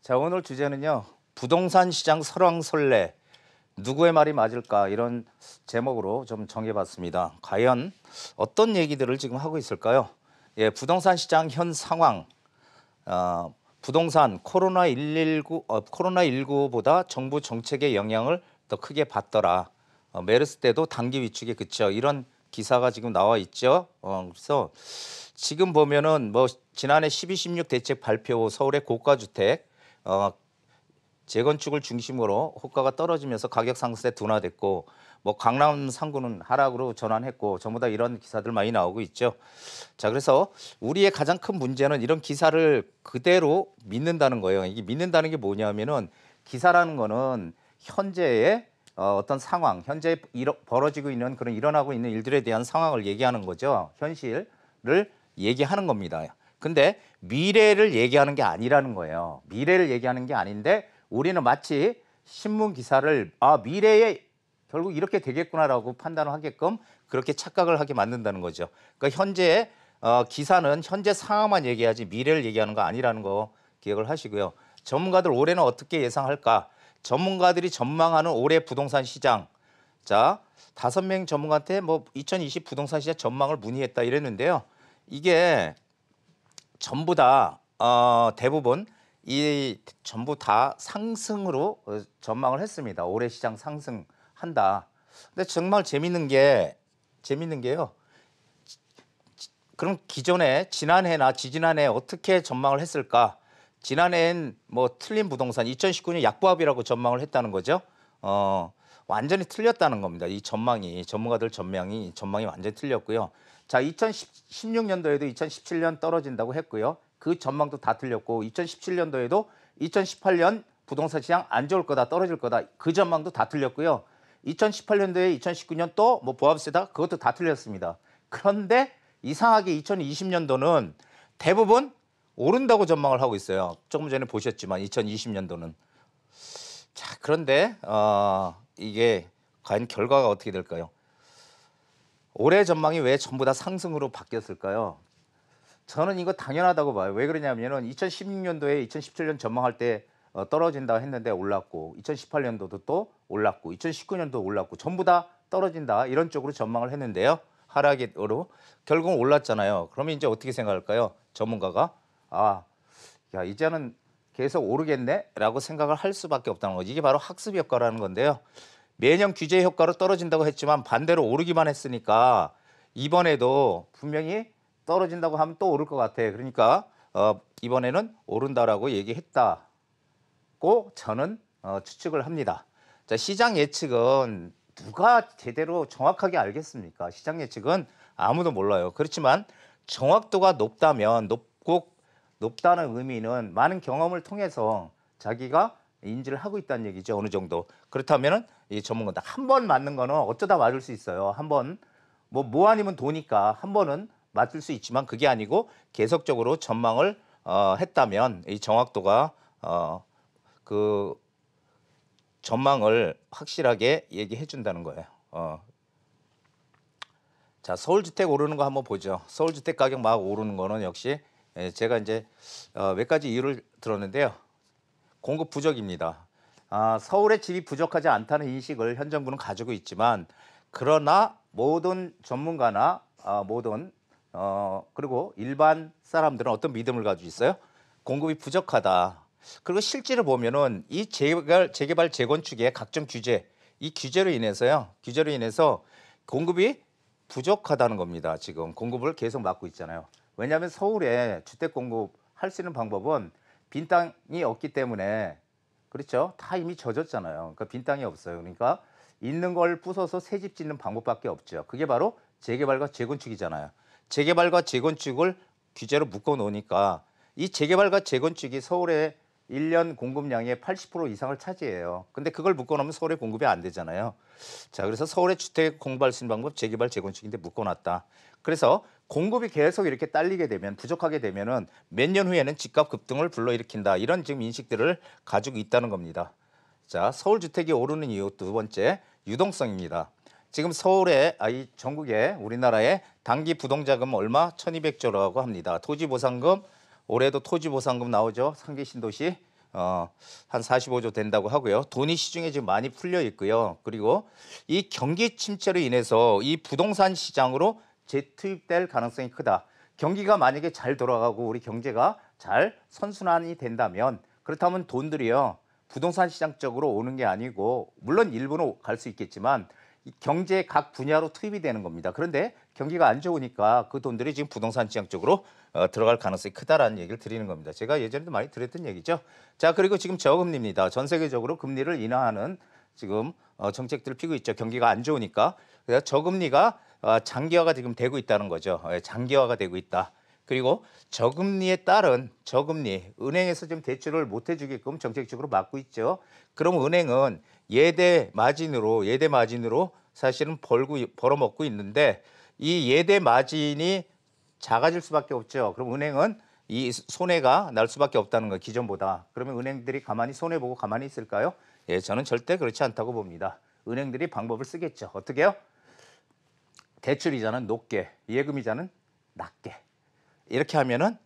자, 오늘 주제는요. 부동산 시장 설왕설래 누구의 말이 맞을까 이런 제목으로 좀 정해봤습니다. 과연 어떤 얘기들을 지금 하고 있을까요? 예, 부동산 시장 현 상황, 부동산 코로나19보다 정부 정책의 영향을 더 크게 받더라. 메르스 때도 단기 위축에 그쳐 이런 기사가 지금 나와 있죠. 그래서 지금 보면은 뭐 지난해 12, 16 대책 발표 후 서울의 고가 주택 재건축을 중심으로 호가가 떨어지면서 가격 상승세 둔화됐고 뭐 강남 상구는 하락으로 전환했고 전부 다 이런 기사들 많이 나오고 있죠. 자, 그래서 우리의 가장 큰 문제는 이런 기사를 그대로 믿는다는 거예요. 이게 믿는다는 게 뭐냐면은 기사라는 거는 현재의 어떤 상황, 현재 벌어지고 있는 그런 일어나고 있는 일들에 대한 상황을 얘기하는 거죠. 현실을 얘기하는 겁니다. 근데 미래를 얘기하는 게 아니라는 거예요. 미래를 얘기하는 게 아닌데 우리는 마치 신문 기사를 미래에 결국 이렇게 되겠구나라고 판단을 하게끔 그렇게 착각을 하게 만든다는 거죠. 그러니까 현재 기사는 현재 상황만 얘기하지 미래를 얘기하는 거 아니라는 거 기억을 하시고요. 전문가들 올해는 어떻게 예상할까? 전문가들이 전망하는 올해 부동산 시장. 자, 5명 전문가한테 뭐 2020 부동산 시장 전망을 문의했다 이랬는데요. 이게 전부 다 대부분 전부 다 상승으로 전망을 했습니다. 올해 시장 상승한다. 근데 정말 재밌는 게요. 그럼 기존에 지난해나 지지난해 어떻게 전망을 했을까? 지난해엔 뭐 틀린 부동산 2019년 약보합이라고 전망을 했다는 거죠. 완전히 틀렸다는 겁니다. 이 전문가들 전망이 완전히 틀렸고요. 자, 2016년도에도 2017년 떨어진다고 했고요. 그 전망도 다 틀렸고 2017년도에도 2018년 부동산 시장 안 좋을 거다, 떨어질 거다. 그 전망도 다 틀렸고요. 2018년도에 2019년 또 뭐 보합세다 그것도 다 틀렸습니다. 그런데 이상하게 2020년도는 대부분 오른다고 전망을 하고 있어요. 조금 전에 보셨지만 2020년도는. 자, 그런데 이게 과연 결과가 어떻게 될까요? 올해 전망이 왜 전부 다 상승으로 바뀌었을까요? 저는 이거 당연하다고 봐요. 왜 그러냐면은 2016년도에 2017년 전망할 때 떨어진다 했는데 올랐고 2018년도도 또 올랐고 2019년도 올랐고 전부 다 떨어진다 이런 쪽으로 전망을 했는데요. 하락으로 결국은 올랐잖아요. 그러면 이제 어떻게 생각할까요? 전문가가 야, 이제는 계속 오르겠네 라고 생각을 할 수밖에 없다는 거죠. 이게 바로 학습 효과라는 건데요. 매년 규제 효과로 떨어진다고 했지만 반대로 오르기만 했으니까 이번에도 분명히 떨어진다고 하면 또 오를 것 같아. 그러니까 이번에는 오른다라고 얘기했다고 저는 추측을 합니다. 자, 시장 예측은 누가 제대로 정확하게 알겠습니까? 시장 예측은 아무도 몰라요. 그렇지만 정확도가 높다는 의미는 많은 경험을 통해서 자기가 인지를 하고 있다는 얘기죠. 어느 정도. 그렇다면은 이 전문가다 한 번 맞는 거는 어쩌다 맞을 수 있어요. 한 번 뭐 아니면 도니까 한 번은 맞을 수 있지만 그게 아니고 계속적으로 전망을 했다면 이 정확도가 그 전망을 확실하게 얘기해 준다는 거예요. 자, 서울주택 오르는 거 한번 보죠. 서울주택 가격 막 오르는 거는 역시 제가 이제 몇 가지 이유를 들었는데요. 공급 부족입니다. 서울에 집이 부족하지 않다는 인식을 현 정부는 가지고 있지만 그러나 모든 전문가나 그리고 일반 사람들은 어떤 믿음을 가지고 있어요? 공급이 부족하다. 그리고 실제로 보면은 이 재개발 재건축의 각종 규제, 이 규제로 인해서 공급이 부족하다는 겁니다. 지금 공급을 계속 막고 있잖아요. 왜냐하면 서울에 주택 공급할 수 있는 방법은 빈 땅이 없기 때문에 그렇죠. 다 이미 젖었잖아요. 그러니까 빈 땅이 없어요. 그러니까 있는 걸 부숴서 새 집 짓는 방법밖에 없죠. 그게 바로 재개발과 재건축이잖아요. 재개발과 재건축을 규제로 묶어 놓으니까 이 재개발과 재건축이 서울의 1년 공급량의 80% 이상을 차지해요. 근데 그걸 묶어 놓으면 서울의 공급이 안 되잖아요. 자, 그래서 서울의 주택 공부할 수 있는 방법 재개발 재건축인데 묶어 놨다. 그래서 공급이 계속 이렇게 딸리게 되면 부족하게 되면은 몇 년 후에는 집값 급등을 불러일으킨다. 이런 지금 인식들을 가지고 있다는 겁니다. 자, 서울 주택이 오르는 이유 두 번째 유동성입니다. 지금 서울에 이 전국에 우리나라의 단기 부동자금 얼마 1200조라고 합니다. 토지보상금 올해도 토지보상금 나오죠. 상계 신도시 한 45조 된다고 하고요. 돈이 시중에 지금 많이 풀려 있고요. 그리고 이 경기 침체로 인해서 이 부동산 시장으로 재투입될 가능성이 크다. 경기가 만약에 잘 돌아가고 우리 경제가 잘 선순환이 된다면 그렇다면 돈들이요. 부동산 시장 쪽으로 오는 게 아니고 물론 일부는 갈 수 있겠지만 이 경제 각 분야로 투입이 되는 겁니다. 그런데 경기가 안 좋으니까 그 돈들이 지금 부동산 시장 쪽으로 들어갈 가능성이 크다라는 얘기를 드리는 겁니다. 제가 예전에도 많이 드렸던 얘기죠. 자, 그리고 지금 저금리입니다. 전 세계적으로 금리를 인하하는 지금 정책들을 피고 있죠. 경기가 안 좋으니까. 그래서 저금리가 장기화가 지금 되고 있다는 거죠. 장기화가 되고 있다. 그리고 저금리에 따른 저금리, 은행에서 좀 대출을 못 해주게끔 정책적으로 막고 있죠. 그럼 은행은 예대 마진으로 사실은 벌어먹고 있는데 이 예대 마진이 작아질 수밖에 없죠. 그럼 은행은 이 손해가 날 수밖에 없다는 거 기존보다. 그러면 은행들이 가만히 손해 보고 가만히 있을까요? 예, 저는 절대 그렇지 않다고 봅니다. 은행들이 방법을 쓰겠죠. 어떻게요? 대출 이자는 높게, 예금 이자는 낮게. 이렇게 하면은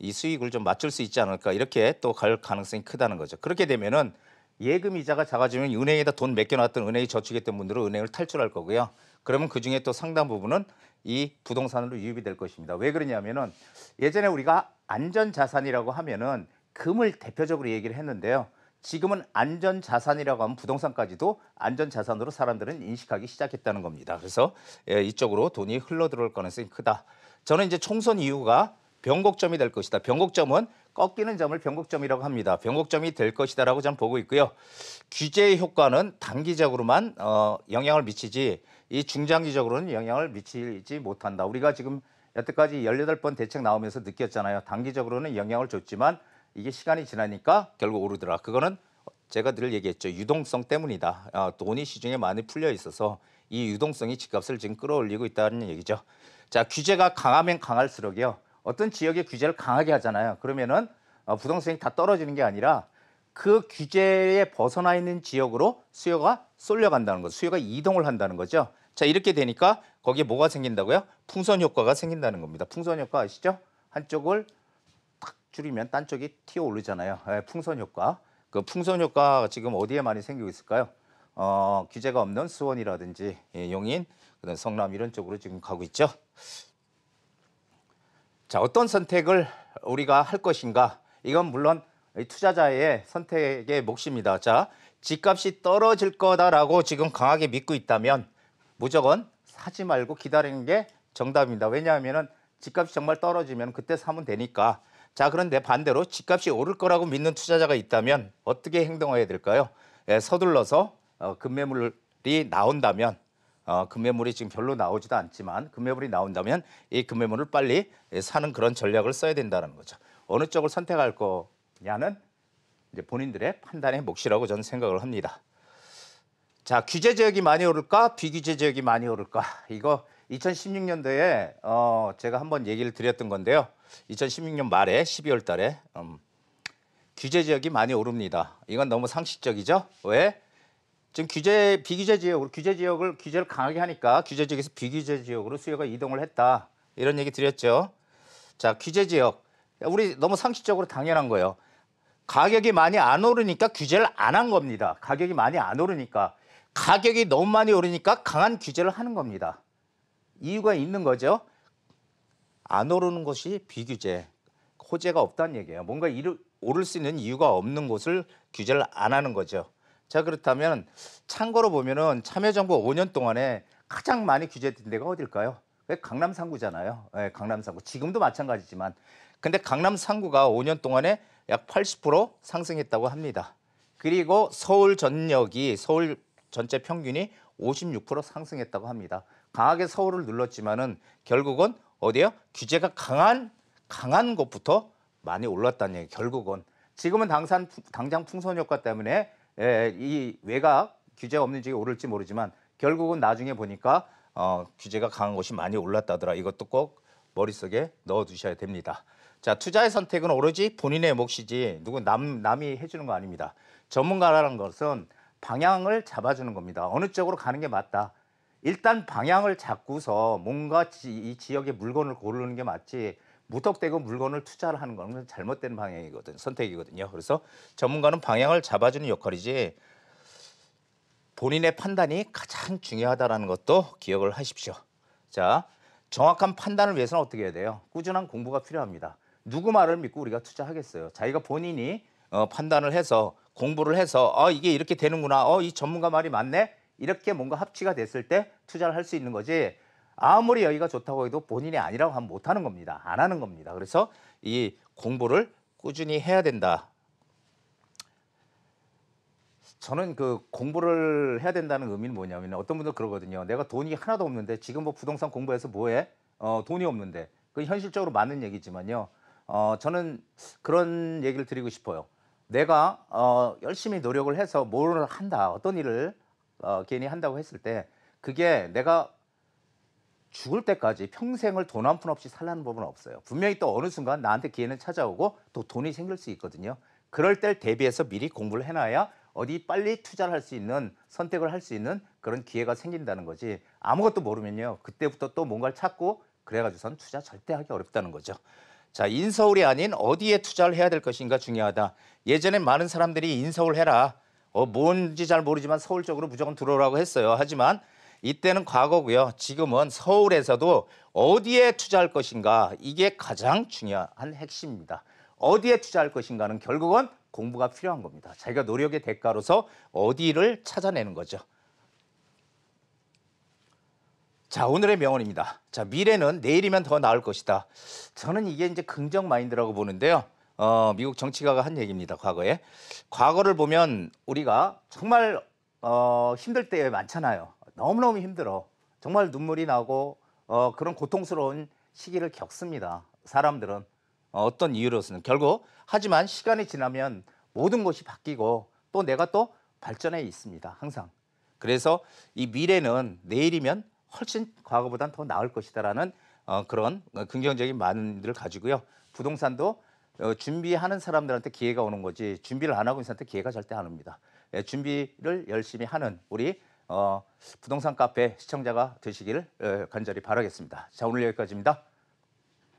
이 수익을 좀 맞출 수 있지 않을까 이렇게 또 갈 가능성이 크다는 거죠. 그렇게 되면은 예금 이자가 작아지면 은행에다 돈 맡겨놨던 은행이 저축했던 분들은 은행을 탈출할 거고요. 그러면 그 중에 또 상당 부분은 이 부동산으로 유입이 될 것입니다. 왜 그러냐면은 예전에 우리가 안전자산이라고 하면은 금을 대표적으로 얘기를 했는데요. 지금은 안전자산이라고 하면 부동산까지도 안전자산으로 사람들은 인식하기 시작했다는 겁니다. 그래서 이쪽으로 돈이 흘러 들어올 가능성이 크다. 저는 이제 총선 이후가 변곡점이 될 것이다. 변곡점은 꺾이는 점을 변곡점이라고 합니다. 변곡점이 될 것이다라고 저는 보고 있고요. 규제의 효과는 단기적으로만 영향을 미치지 이 중장기적으로는 영향을 미치지 못한다. 우리가 지금 여태까지 18번 대책 나오면서 느꼈잖아요. 단기적으로는 영향을 줬지만 이게 시간이 지나니까 결국 오르더라. 그거는 제가 늘 얘기했죠. 유동성 때문이다. 돈이 시중에 많이 풀려 있어서 이 유동성이 집값을 지금 끌어올리고 있다는 얘기죠. 자, 규제가 강하면 강할수록요. 어떤 지역의 규제를 강하게 하잖아요. 그러면은 부동산이 다 떨어지는 게 아니라 그 규제에 벗어나 있는 지역으로 수요가 쏠려간다는 거죠. 수요가 이동을 한다는 거죠. 자, 이렇게 되니까 거기에 뭐가 생긴다고요? 풍선 효과가 생긴다는 겁니다. 풍선 효과 아시죠? 한쪽을 탁 줄이면 딴 쪽이 튀어 오르잖아요. 풍선 효과. 그 풍선 효과 지금 어디에 많이 생기고 있을까요? 규제가 없는 수원이라든지 용인, 그다음 성남 이런 쪽으로 지금 가고 있죠. 자, 어떤 선택을 우리가 할 것인가? 이건 물론 투자자의 선택의 몫입니다. 자, 집값이 떨어질 거다라고 지금 강하게 믿고 있다면 무조건 사지 말고 기다리는 게 정답입니다. 왜냐하면 집값이 정말 떨어지면 그때 사면 되니까. 자, 그런데 반대로 집값이 오를 거라고 믿는 투자자가 있다면 어떻게 행동해야 될까요? 서둘러서 급매물이 나온다면 급매물이 지금 별로 나오지도 않지만 급매물이 나온다면 이 급매물을 빨리 사는 그런 전략을 써야 된다는 거죠. 어느 쪽을 선택할 거냐는 이제 본인들의 판단의 몫이라고 저는 생각을 합니다. 자, 규제 지역이 많이 오를까? 비규제 지역이 많이 오를까? 이거 2016년도에 제가 한번 얘기를 드렸던 건데요. 2016년 말에 12월 달에 규제 지역이 많이 오릅니다. 이건 너무 상식적이죠? 왜? 지금 비규제 지역으로 규제를 강하게 하니까 규제 지역에서 비규제 지역으로 수요가 이동을 했다. 이런 얘기 드렸죠. 자, 규제 지역. 우리 너무 상식적으로 당연한 거예요. 가격이 많이 안 오르니까 규제를 안 한 겁니다. 가격이 많이 안 오르니까. 가격이 너무 많이 오르니까 강한 규제를 하는 겁니다. 이유가 있는 거죠. 안 오르는 것이 비규제, 호재가 없다는 얘기예요. 뭔가 오를 수 있는 이유가 없는 곳을 규제를 안 하는 거죠. 자, 그렇다면 참고로 보면은 참여정부 5년 동안에 가장 많이 규제된 데가 어딜까요? 강남 3구잖아요. 네, 강남 3구. 지금도 마찬가지지만. 근데 강남 3구가 5년 동안에 약 80% 상승했다고 합니다. 그리고 서울 전체 평균이 56% 상승했다고 합니다. 강하게 서울을 눌렀지만은 결국은 어디요? 규제가 강한 곳부터 많이 올랐다는 얘기. 결국은 지금은 당장 풍선 효과 때문에 이 외곽 규제가 없는 지역이 오를지 모르지만 결국은 나중에 보니까 규제가 강한 곳이 많이 올랐다더라. 이것도 꼭 머릿속에 넣어두셔야 됩니다. 자, 투자의 선택은 오로지 본인의 몫이지 남이 해주는 거 아닙니다. 전문가라는 것은 방향을 잡아주는 겁니다. 어느 쪽으로 가는 게 맞다. 일단 방향을 잡고서 뭔가 이 지역의 물건을 고르는 게 맞지. 무턱대고 물건을 투자를 하는 건 잘못된 방향이거든, 선택이거든요. 그래서 전문가는 방향을 잡아주는 역할이지 본인의 판단이 가장 중요하다는 것도 기억을 하십시오. 자, 정확한 판단을 위해서는 어떻게 해야 돼요? 꾸준한 공부가 필요합니다. 누구 말을 믿고 우리가 투자하겠어요? 자기가 본인이 판단을 해서 공부를 해서 이게 이렇게 되는구나. 이 전문가 말이 맞네. 이렇게 뭔가 합치가 됐을 때 투자를 할 수 있는 거지. 아무리 여기가 좋다고 해도 본인이 아니라고 하면 못 하는 겁니다. 안 하는 겁니다. 그래서 이 공부를 꾸준히 해야 된다. 저는 그 공부를 해야 된다는 의미는 뭐냐면 어떤 분들 그러거든요. 내가 돈이 하나도 없는데 지금 뭐 부동산 공부해서 뭐해? 돈이 없는데. 그 현실적으로 맞는 얘기지만요. 저는 그런 얘기를 드리고 싶어요. 내가 열심히 노력을 해서 뭘 한다. 어떤 일을 괜히 한다고 했을 때 그게 내가 죽을 때까지 평생을 돈 한 푼 없이 살라는 법은 없어요. 분명히 또 어느 순간 나한테 기회는 찾아오고 또 돈이 생길 수 있거든요. 그럴 때 대비해서 미리 공부를 해놔야 어디 빨리 투자를 할 수 있는 선택을 할 수 있는 그런 기회가 생긴다는 거지. 아무것도 모르면요. 그때부터 또 뭔가를 찾고 그래가지고선 투자 절대 하기 어렵다는 거죠. 자, 인서울이 아닌 어디에 투자를 해야 될 것인가 중요하다. 예전에 많은 사람들이 인서울 해라. 뭔지 잘 모르지만 서울 쪽으로 무조건 들어오라고 했어요. 하지만 이때는 과거고요. 지금은 서울에서도 어디에 투자할 것인가 이게 가장 중요한 핵심입니다. 어디에 투자할 것인가는 결국은 공부가 필요한 겁니다. 자기가 노력의 대가로서 어디를 찾아내는 거죠. 자, 오늘의 명언입니다. 자, 미래는 내일이면 더 나을 것이다. 저는 이게 이제 긍정 마인드라고 보는데요. 미국 정치가가 한 얘기입니다. 과거에. 과거를 보면 우리가 정말 힘들 때 많잖아요. 너무너무 힘들어. 정말 눈물이 나고 그런 고통스러운 시기를 겪습니다. 사람들은 어떤 이유로서는 결국 하지만 시간이 지나면 모든 것이 바뀌고 또 내가 또 발전해 있습니다. 항상. 그래서 이 미래는 내일이면 훨씬 과거보단 더 나을 것이다라는 그런 긍정적인 마인드를 가지고요. 부동산도 준비하는 사람들한테 기회가 오는 거지 준비를 안 하고 있는 사람한테 기회가 절대 안 옵니다. 준비를 열심히 하는 우리 부동산 카페 시청자가 되시기를 간절히 바라겠습니다. 자, 오늘 여기까지입니다.